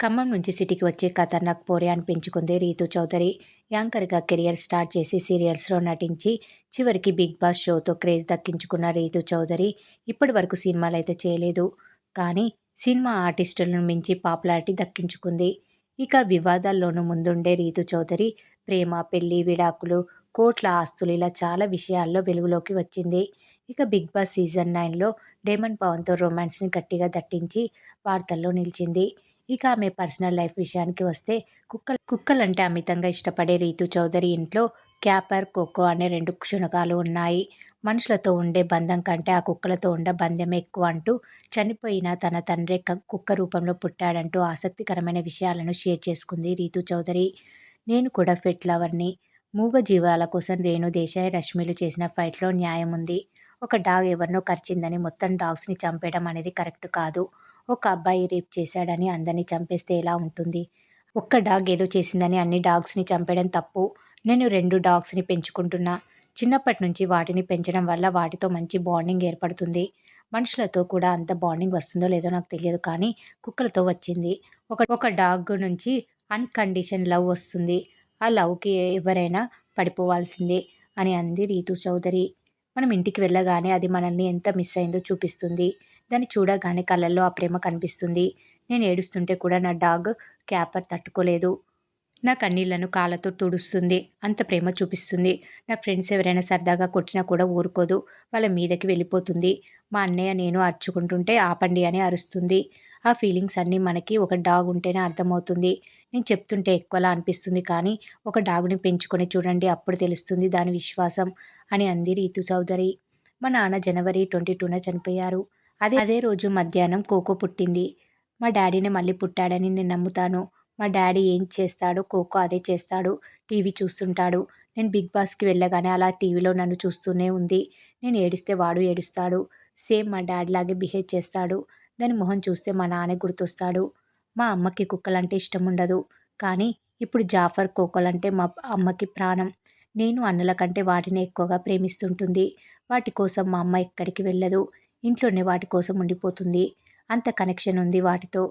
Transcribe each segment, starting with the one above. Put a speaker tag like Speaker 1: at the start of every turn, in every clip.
Speaker 1: ఖమ్మం నుంచి సిటీకి వచ్చి ఖతర్నాక్ పోరే అని పెంచుకుంది రీతు చౌదరి. యాంకర్గా కెరియర్ స్టార్ట్ చేసి సీరియల్స్లో నటించి చివరికి బిగ్ బాస్ షోతో క్రేజ్ దక్కించుకున్న రీతు చౌదరి ఇప్పటి వరకు సినిమాలైతే చేయలేదు. కానీ సినిమా ఆర్టిస్టులను మించి పాపులారిటీ దక్కించుకుంది. ఇక వివాదాల్లోనూ ముందుండే రీతు చౌదరి ప్రేమ, పెళ్లి, విడాకులు, కోట్ల ఆస్తులు ఇలా చాలా విషయాల్లో వెలుగులోకి వచ్చింది. ఇక బిగ్ బాస్ సీజన్ 9లో డేమన్ పవన్తో రొమాన్స్ని గట్టిగా దట్టించి వార్తల్లో నిలిచింది. ఇక ఆమె పర్సనల్ లైఫ్ విషయానికి వస్తే కుక్కలంటే అమితంగా ఇష్టపడే రీతు చౌదరి ఇంట్లో క్యాపర్, కోకో అనే 2 శునకాలు ఉన్నాయి. మనుషులతో ఉండే బంధం కంటే ఆ కుక్కలతో ఉండే బంధమే ఎక్కువ అంటూ చనిపోయిన తన తండ్రే కుక్క రూపంలో పుట్టాడంటూ ఆసక్తికరమైన విషయాలను షేర్ చేసుకుంది రీతు చౌదరి. నేను కూడా పెట్ లవర్ని. మూగ జీవాల కోసం రేణు దేశాయ్, రష్మిలు చేసిన ఫైట్లో న్యాయం ఉంది. ఒక డాగ్ ఎవరినో కరిచిందని మొత్తం డాగ్స్ని చంపేయడం అనేది కరెక్ట్ కాదు. ఒక అబ్బాయి రేప్ చేశాడని అందరినీ చంపేస్తే ఎలా ఉంటుంది? ఒక్క డాగ్ ఏదో చేసిందని అన్ని డాగ్స్ని చంపేయడం తప్పు. నేను 2 డాగ్స్ని పెంచుకుంటున్నా. చిన్నప్పటి నుంచి వాటిని పెంచడం వల్ల వాటితో మంచి బాండింగ్ ఏర్పడుతుంది. మనుషులతో కూడా అంత బాండింగ్ వస్తుందో లేదో నాకు తెలియదు, కానీ కుక్కలతో వచ్చింది. ఒక డాగ్ నుంచి అన్కండిషన్ లవ్ వస్తుంది. ఆ లవ్కి ఎవరైనా పడిపోవాల్సిందే అని అంది రీతు చౌదరి. మనం ఇంటికి వెళ్ళగానే అది మనల్ని ఎంత మిస్ అయిందో చూపిస్తుంది. దాన్ని చూడగానే కళ్ళల్లో ఆ ప్రేమ కనిపిస్తుంది. నేను ఏడుస్తుంటే కూడా నా డాగ్ క్యాపర్ తట్టుకోలేదు. నా కన్నీళ్లను కాళ్ళతో తుడుస్తుంది. అంత ప్రేమ చూపిస్తుంది. నా ఫ్రెండ్స్ ఎవరైనా సరదాగా కొట్టినా కూడా ఊరుకోదు. వాళ్ళ మీదకి వెళ్ళిపోతుంది. మా అన్నయ్య నేను అరుచుకుంటుంటే ఆపండి అని అరుస్తుంది. ఆ ఫీలింగ్స్ అన్నీ మనకి ఒక డాగ్ ఉంటేనే అర్థమవుతుంది. నేను చెప్తుంటే ఎక్కువలా అనిపిస్తుంది, కానీ ఒక డాగ్ని పెంచుకొని చూడండి, అప్పుడు తెలుస్తుంది దాని విశ్వాసం అని అంది రీతు చౌదరి. మా నాన్న జనవరి 22న చనిపోయారు. అదే రోజు మధ్యాహ్నం కోకో పుట్టింది. మా డాడీనే మళ్ళీ పుట్టాడని నేను నమ్ముతాను. మా డాడీ ఏం చేస్తాడో కోకో అదే చేస్తాడు. టీవీ చూస్తుంటాడు. నేను బిగ్ బాస్కి వెళ్ళగానే అలా టీవీలో నన్ను చూస్తూనే ఉంది. నేను ఏడిస్తే వాడు ఏడుస్తాడు. సేమ్ మా డాడీ లాగే బిహేవ్ చేస్తాడు. దాని మొహం చూస్తే మా నాన్న గుర్తొస్తాడు. మా అమ్మకి కుక్కలంటే ఇష్టం ఉండదు, కానీ ఇప్పుడు జాఫర్, కోకోలంటే మా అమ్మకి ప్రాణం. నేను అన్నల కంటే వాటిని ఎక్కువగా ప్రేమిస్తుంటుంది. వాటి కోసం మా అమ్మ ఎక్కడికి వెళ్ళదు. ఇంట్లోనే వాటి కోసం ఉండిపోతుంది. అంత కనెక్షన్ ఉంది వాటితో.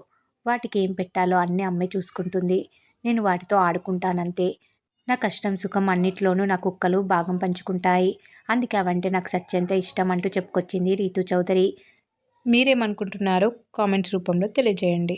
Speaker 1: వాటికి ఏం పెట్టాలో అన్నీ అమ్మే చూసుకుంటుంది. నేను వాటితో ఆడుకుంటానంతే. నా కష్టం సుఖం అన్నిట్లోనూ నా కుక్కలు భాగం పంచుకుంటాయి. అందుకే అవంటే నాకు సత్యంత ఇష్టం అంటూ చెప్పుకొచ్చింది రీతు చౌదరి. మీరేమనుకుంటున్నారో కామెంట్స్ రూపంలో తెలియజేయండి.